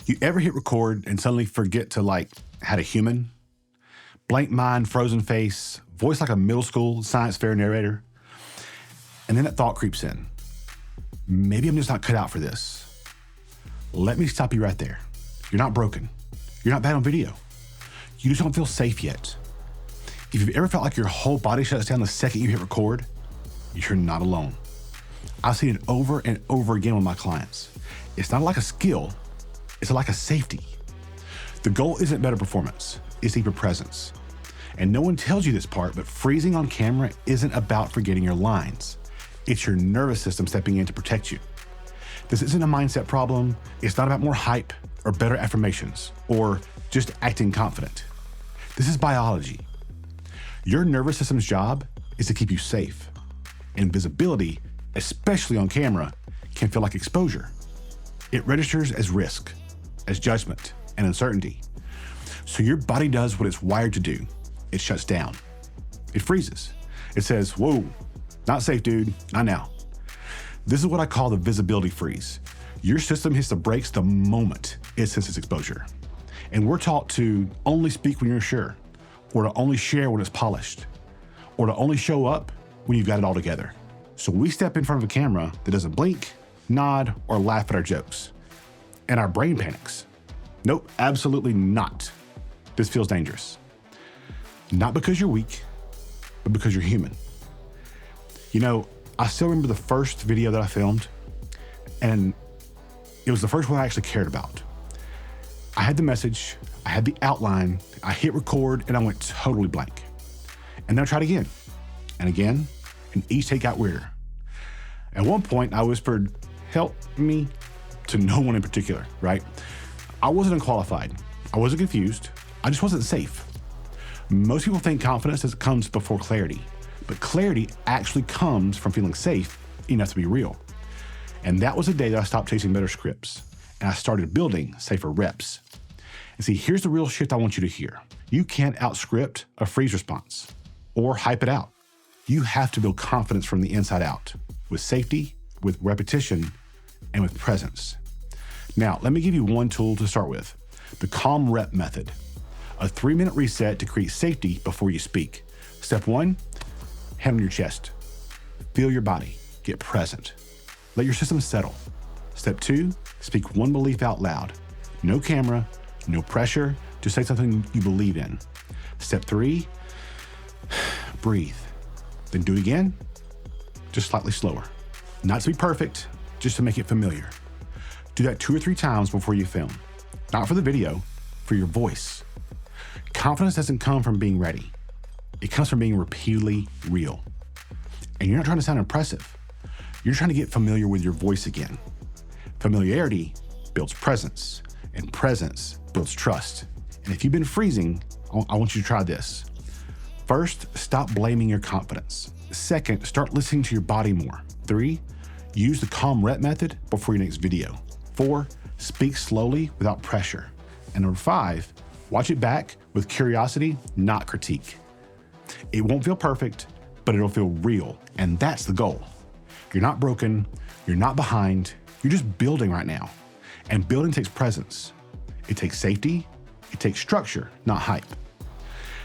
You ever hit record and suddenly forget to had a human? Blank mind, frozen face, voice like a middle school science fair narrator. And then that thought creeps in. Maybe I'm just not cut out for this. Let me stop you right there. You're not broken. You're not bad on video. You just don't feel safe yet. If you've ever felt like your whole body shuts down the second you hit record, you're not alone. I've seen it over and over again with my clients. It's not like a skill, it's like a safety. The goal isn't better performance, it's deeper presence. And no one tells you this part, but freezing on camera isn't about forgetting your lines. It's your nervous system stepping in to protect you. This isn't a mindset problem. It's not about more hype or better affirmations or just acting confident. This is biology. Your nervous system's job is to keep you safe. Invisibility, especially on camera, can feel like exposure. It registers as risk, as judgment, and uncertainty. So your body does what it's wired to do. It shuts down. It freezes. It says, whoa, not safe, dude, not now. This is what I call the visibility freeze. Your system hits the brakes the moment it senses exposure. And we're taught to only speak when you're sure, or to only share when it's polished, or to only show up when you've got it all together. So we step in front of a camera that doesn't blink, nod, or laugh at our jokes. And our brain panics. Nope, absolutely not. This feels dangerous. Not because you're weak, but because you're human. You know, I still remember the first video that I filmed, and it was the first one I actually cared about. I had the message, I had the outline, I hit record, and I went totally blank. And then I tried again, and again, and each take got weirder. At one point, I whispered, "Help me," to no one in particular, right? I wasn't unqualified. I wasn't confused. I just wasn't safe. Most people think confidence comes before clarity, but clarity actually comes from feeling safe enough to be real. And that was the day that I stopped chasing better scripts, and I started building safer reps. And see, here's the real shift I want you to hear. You can't outscript a freeze response or hype it out. You have to build confidence from the inside out, with safety, with repetition, and with presence. Now, let me give you one tool to start with, the calm rep method. A 3-minute reset to create safety before you speak. Step 1, hand on your chest. Feel your body, get present. Let your system settle. Step 2, speak one belief out loud. No camera, no pressure, just say something you believe in. Step 3, breathe. Then do it again, just slightly slower. Not to be perfect, just to make it familiar. Do that 2 or 3 times before you film. Not for the video, for your voice. Confidence doesn't come from being ready. It comes from being repeatedly real. And you're not trying to sound impressive. You're trying to get familiar with your voice again. Familiarity builds presence, and presence builds trust. And if you've been freezing, I want you to try this. First, stop blaming your confidence. Second, start listening to your body more. 3, use the calm rep method before your next video. 4, speak slowly without pressure. And number 5, watch it back with curiosity, not critique. It won't feel perfect, but it'll feel real. And that's the goal. You're not broken, you're not behind, you're just building right now. And building takes presence. It takes safety, it takes structure, not hype.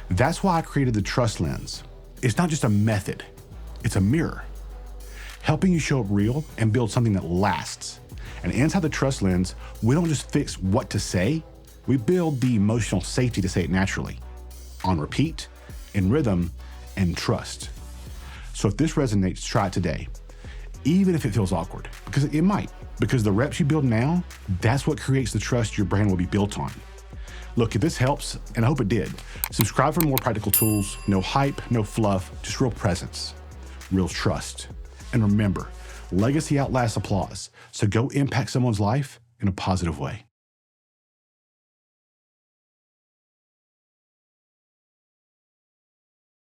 That's why I created the trust lens. It's not just a method, it's a mirror, helping you show up real and build something that lasts. And inside the trust lens, we don't just fix what to say, we build the emotional safety to say it naturally, on repeat, in rhythm, and trust. So if this resonates, try it today, even if it feels awkward, because it might. Because the reps you build now, that's what creates the trust your brand will be built on. Look, if this helps, and I hope it did, subscribe for more practical tools. No hype, no fluff, just real presence, real trust. And remember, legacy outlasts applause, so go impact someone's life in a positive way.